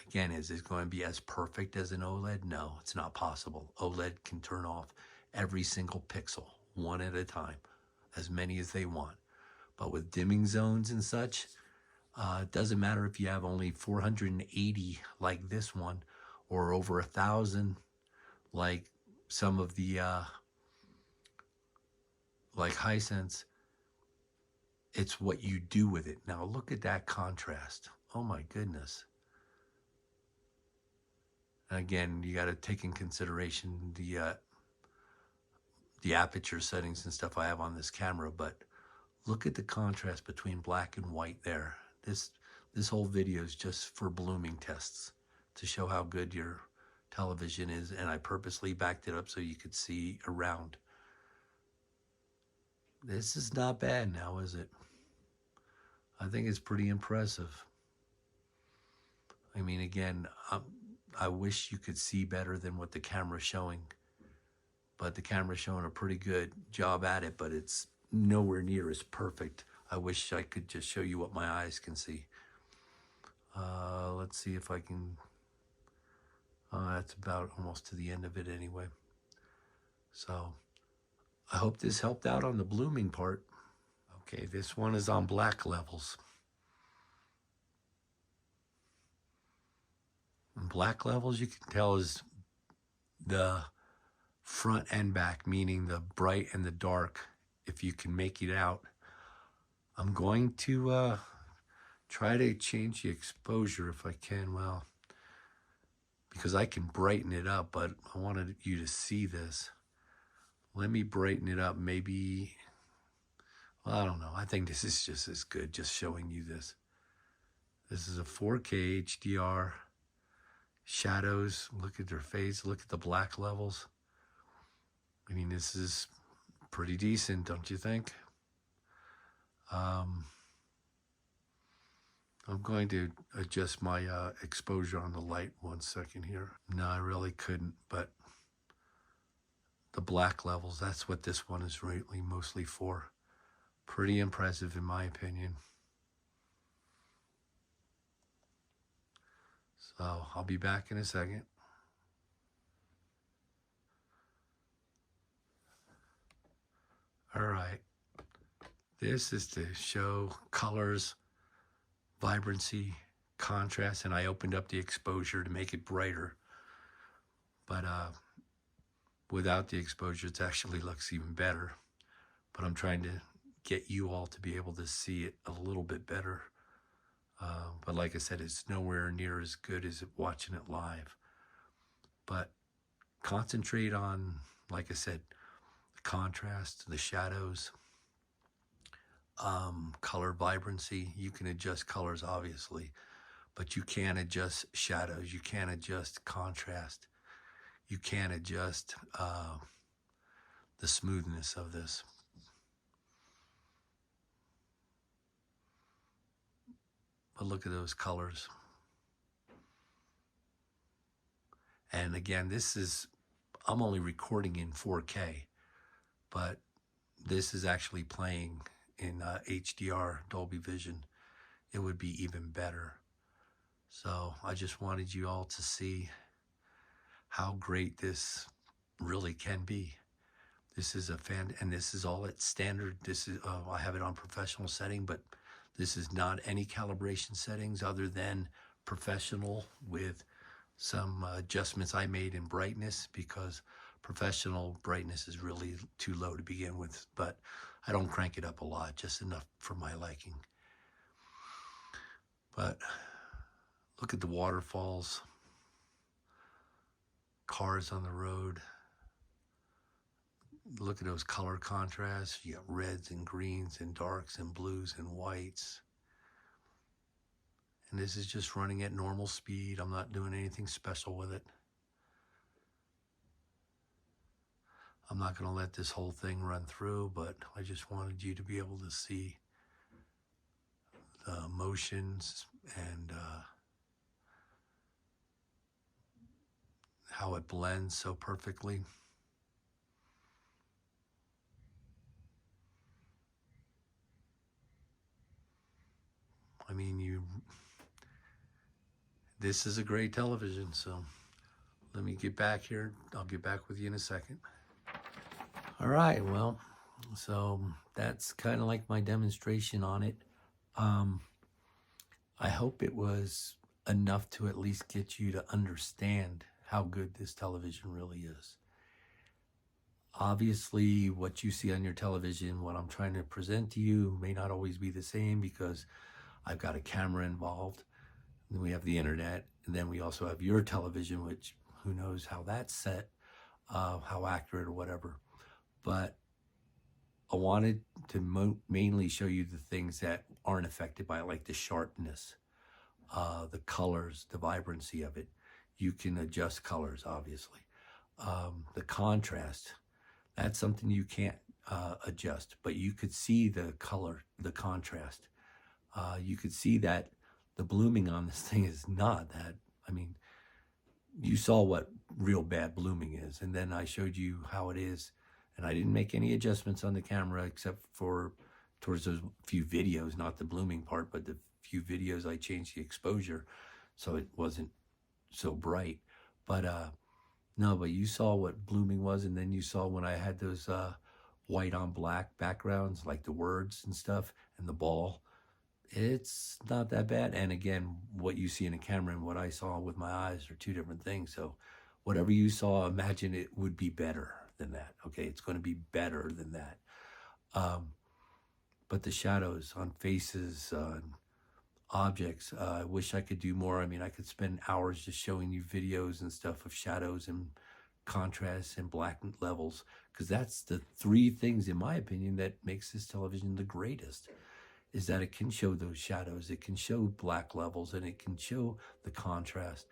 Again, is it going to be as perfect as an OLED? No, it's not possible. OLED can turn off every single pixel, one at a time, as many as they want. But with dimming zones and such, it doesn't matter if you have only 480 like this one, or over 1,000 like some of the like Hisense. It's what you do with it. Now look at that contrast. Oh my goodness. Again, you got to take in consideration the aperture settings and stuff I have on this camera, but look at the contrast between black and white there. This whole video is just for blooming tests to show how good your television is, and I purposely backed it up so you could see around. This is not bad now, is it? I think it's pretty impressive. I mean, again, I wish you could see better than what the camera's showing, but the camera's showing a pretty good job at it, but it's nowhere near as perfect. I wish I could just show you what my eyes can see. Let's see if I can. That's about almost to the end of it anyway. So I hope this helped out on the blooming part. Okay, this one is on black levels. And black levels, you can tell, is the front and back, meaning the bright and the dark, if you can make it out. I'm going to try to change the exposure if I can. Well, because I can brighten it up, but I wanted you to see this. Let me brighten it up. Maybe, well, I don't know. I think this is just as good, just showing you this. This is a 4K HDR. Shadows, look at their face, look at the black levels. I mean, this is pretty decent, don't you think? I'm going to adjust my exposure on the light 1 second here. No, I really couldn't, but the black levels, that's what this one is really mostly for. Pretty impressive in my opinion. So I'll be back in a second. All right. This is to show colors, vibrancy, contrast, and I opened up the exposure to make it brighter. But without the exposure, it actually looks even better. But I'm trying to get you all to be able to see it a little bit better. But like I said, it's nowhere near as good as watching it live. But concentrate on, like I said, the contrast, the shadows, color vibrancy. You can adjust colors, obviously, but you can't adjust shadows. You can't adjust contrast. You can't adjust the smoothness of this. But look at those colors. And again, I'm only recording in 4K, but this is actually playing in HDR, Dolby Vision. It would be even better. So I just wanted you all to see how great this really can be. This is and this is all at standard. This is I have it on professional setting, but this is not any calibration settings other than professional with some adjustments I made in brightness, because professional brightness is really too low to begin with, but I don't crank it up a lot, just enough for my liking. But look at the waterfalls, cars on the road. Look at those color contrasts. You got reds and greens and darks and blues and whites. And this is just running at normal speed. I'm not doing anything special with it. I'm not going to let this whole thing run through, but I just wanted you to be able to see the motions and how it blends so perfectly. I mean, this is a great television, so let me get back here. I'll get back with you in a second. All right, well, so that's kind of like my demonstration on it. I hope it was enough to at least get you to understand how good this television really is. Obviously, what you see on your television, what I'm trying to present to you, may not always be the same, because I've got a camera involved, and then we have the internet, and then we also have your television, which who knows how that's set, how accurate or whatever. But I wanted to mainly show you the things that aren't affected by it, like the sharpness, the colors, the vibrancy of it. You can adjust colors, obviously. The contrast, that's something you can't adjust, but you could see the color, the contrast. You could see that the blooming on this thing is not that. I mean, you saw what real bad blooming is, and then I showed you how it is, and I didn't make any adjustments on the camera except for towards those few videos, not the blooming part, but the few videos I changed the exposure so it wasn't so bright. But no, but you saw what blooming was, and then you saw when I had those white on black backgrounds, like the words and stuff, and the ball. It's not that bad. And again, what you see in a camera and what I saw with my eyes are two different things. So whatever you saw, imagine it would be better than that. Okay, it's going to be better than that. But the shadows on faces, objects, I wish I could do more. I mean, I could spend hours just showing you videos and stuff of shadows and contrasts and black levels, because that's the three things, in my opinion, that makes this television the greatest, is that it can show those shadows, it can show black levels, and it can show the contrast.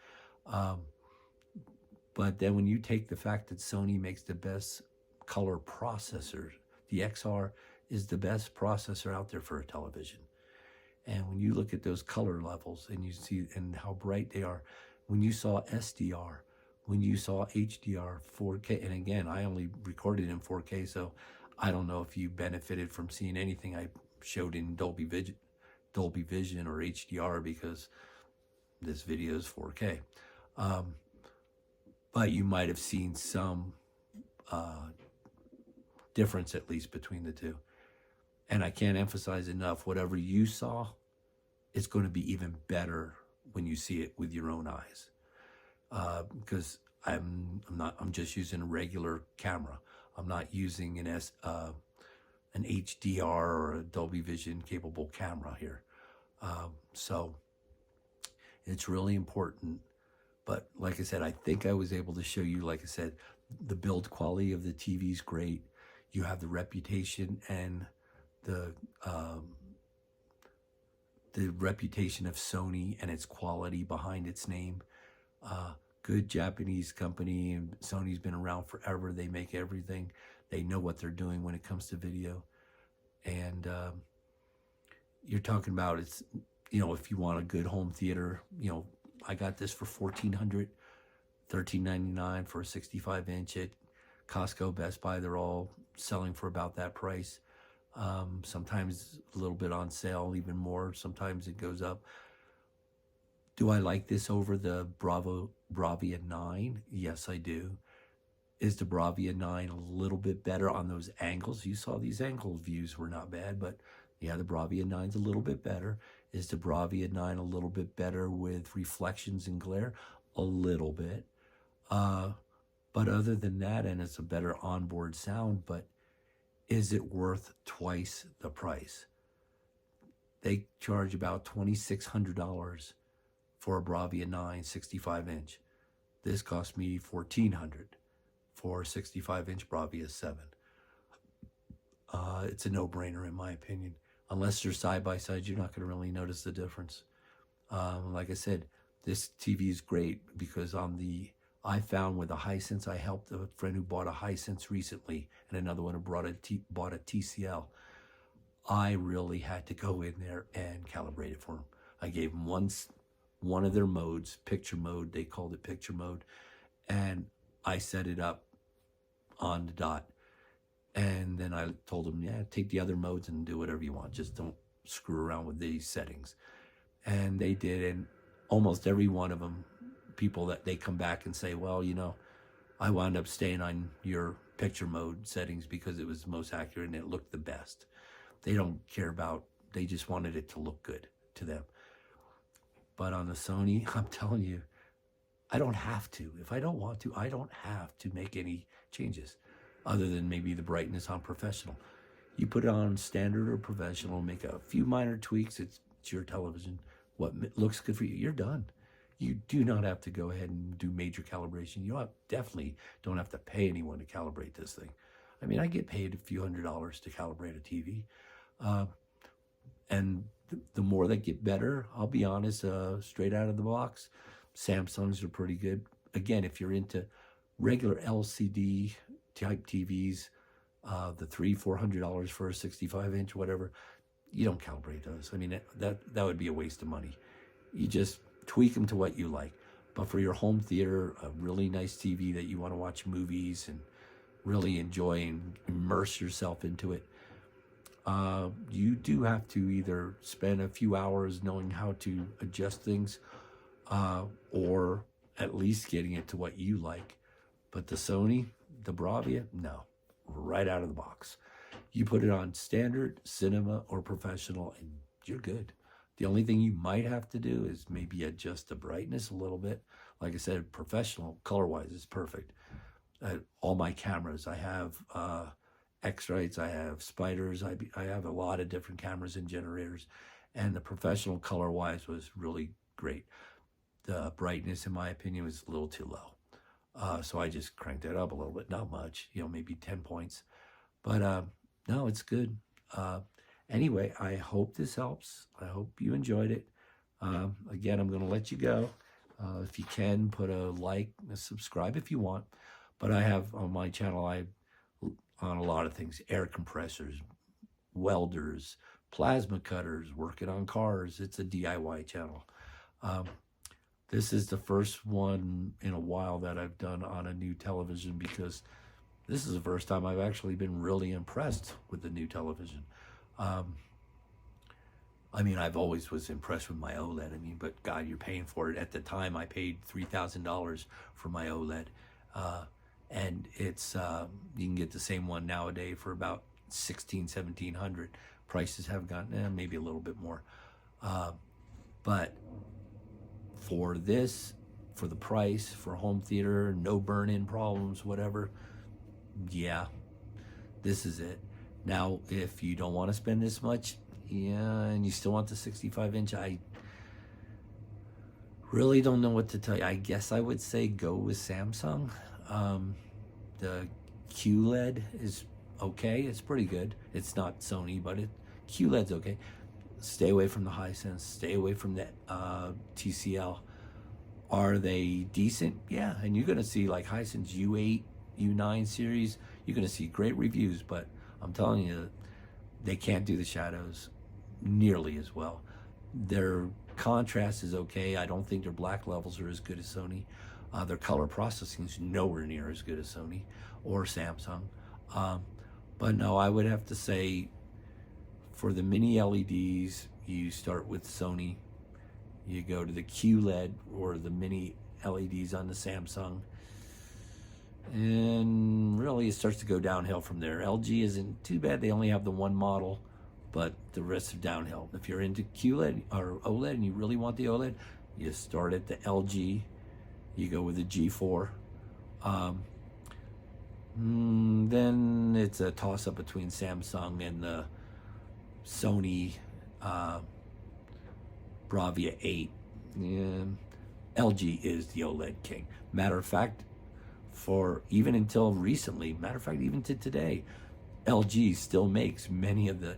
But then when you take the fact that Sony makes the best color processor, the XR is the best processor out there for a television. And when you look at those color levels and you see and how bright they are, when you saw SDR, when you saw HDR, 4K, and again, I only recorded in 4K, so I don't know if you benefited from seeing anything I showed in Dolby Vision or HDR, because this video is 4K. But you might have seen some difference, at least, between the two. And I can't emphasize enough, whatever you saw, it's going to be even better when you see it with your own eyes. Because I'm just using a regular camera. I'm not using an HDR or a Dolby Vision capable camera here. So it's really important. But like I said, I think I was able to show you, like I said, the build quality of the TV is great. You have the reputation and the reputation of Sony and its quality behind its name. Good Japanese company, and Sony's been around forever. They make everything. They know what they're doing when it comes to video. And you're talking about, it's, if you want a good home theater, I got this for $1,400, $13.99 for a 65-inch at Costco, Best Buy. They're all selling for about that price. Sometimes a little bit on sale, even more. Sometimes it goes up. Do I like this over the Bravia 9? Yes, I do. Is the Bravia 9 a little bit better on those angles? You saw these angle views were not bad, but yeah, the Bravia 9's a little bit better. Is the Bravia 9 a little bit better with reflections and glare? A little bit. But other than that, and it's a better onboard sound, but is it worth twice the price? They charge about $2,600 for a Bravia 9 65-inch. This cost me $1,400 for a 65-inch Bravia 7. It's a no-brainer in my opinion. Unless they're side-by-side, you're not going to really notice the difference. Like I said, this TV is great because I found with a Hisense, I helped a friend who bought a Hisense recently, and another one who bought a TCL. I really had to go in there and calibrate it for him. I gave him one of their modes, picture mode. They called it picture mode, and I set it up on the dot. And then I told him, yeah, take the other modes and do whatever you want. Just don't screw around with these settings. And they did, and almost every one of them, people that they come back and say, well, I wound up staying on your picture mode settings because it was the most accurate and it looked the best. They don't care about, they just wanted it to look good to them. But on the Sony, I'm telling you, I don't have to. If I don't want to, I don't have to make any changes other than maybe the brightness on professional. You put it on standard or professional, make a few minor tweaks. It's your television. What looks good for you, you're done. You do not have to go ahead and do major calibration. You definitely don't have to pay anyone to calibrate this thing. I mean, I get paid a few $100s to calibrate a TV. And the more that get better, I'll be honest, straight out of the box, Samsungs are pretty good. Again, if you're into regular LCD type TVs, the $300-400 for a 65-inch, whatever, you don't calibrate those. I mean, that would be a waste of money. You just tweak them to what you like. But for your home theater, a really nice TV that you want to watch movies and really enjoy and immerse yourself into it, you do have to either spend a few hours knowing how to adjust things, or at least getting it to what you like. But the Sony, the Bravia, no, right out of the box. You put it on standard, cinema, or professional, and you're good. The only thing you might have to do is maybe adjust the brightness a little bit. Like I said, professional, color-wise, is perfect. All my cameras, I have X-Rights, I have Spiders, I have a lot of different cameras and generators, and the professional color-wise was really great. The brightness, in my opinion, was a little too low. So I just cranked it up a little bit, not much, maybe 10 points. But no, it's good. Anyway, I hope this helps. I hope you enjoyed it. Again, I'm going to let you go. If you can, put a like, a subscribe if you want. But I have on my channel, on a lot of things, air compressors, welders, plasma cutters, working on cars. It's a DIY channel. This is the first one in a while that I've done on a new television because this is the first time I've actually been really impressed with the new television. I mean, I've always was impressed with my OLED. But God, you're paying for it. At the time, I paid $3,000 for my OLED. And it's, you can get the same one nowadays for about $1,600-1,700. Prices have gotten maybe a little bit more. But for this, for the price, for home theater, no burn-in problems, whatever, yeah, this is it. Now, if you don't want to spend this much, and you still want the 65-inch, I really don't know what to tell you. I guess I would say go with Samsung. The QLED is okay. It's pretty good. It's not Sony, but QLED's okay. Stay away from the Hisense. Stay away from the TCL. Are they decent? Yeah, and you're gonna see like Hisense U8, U9 series. You're gonna see great reviews, but I'm telling you, they can't do the shadows nearly as well. Their contrast is okay. I don't think their black levels are as good as Sony. Their color processing is nowhere near as good as Sony or Samsung. But no, I would have to say for the mini LEDs, you start with Sony. You go to the QLED or the mini LEDs on the Samsung. And really it starts to go downhill from there. LG isn't too bad. They only have the one model, but the rest are downhill. If you're into QLED or OLED and you really want the OLED, you start at the LG. You go with the G4. Then it's a toss-up between Samsung and the Sony Bravia 8. LG is the OLED king. Matter of fact, for even until recently, even to today, LG still makes many of the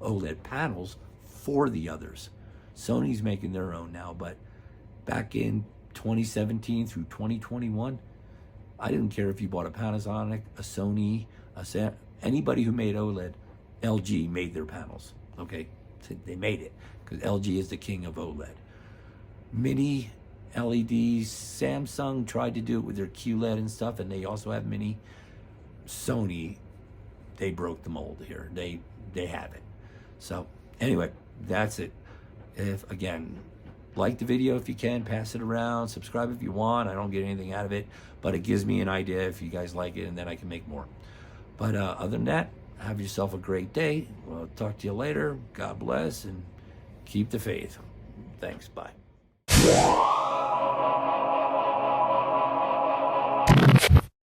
OLED panels for the others. Sony's making their own now, but back in 2017 through 2021, I didn't care if you bought a Panasonic, a Sony, anybody who made OLED, LG made their panels, okay? They made it, because LG is the king of OLED. Mini LEDs, Samsung tried to do it with their QLED and stuff, and they also have mini. Sony, they broke the mold here. They have it. So anyway, that's it. If again, like the video if you can, pass it around, subscribe if you want. I don't get anything out of it, but it gives me an idea if you guys like it, and then I can make more. But other than that, have yourself a great day. We'll talk to you later. God bless, and keep the faith. Thanks. Bye.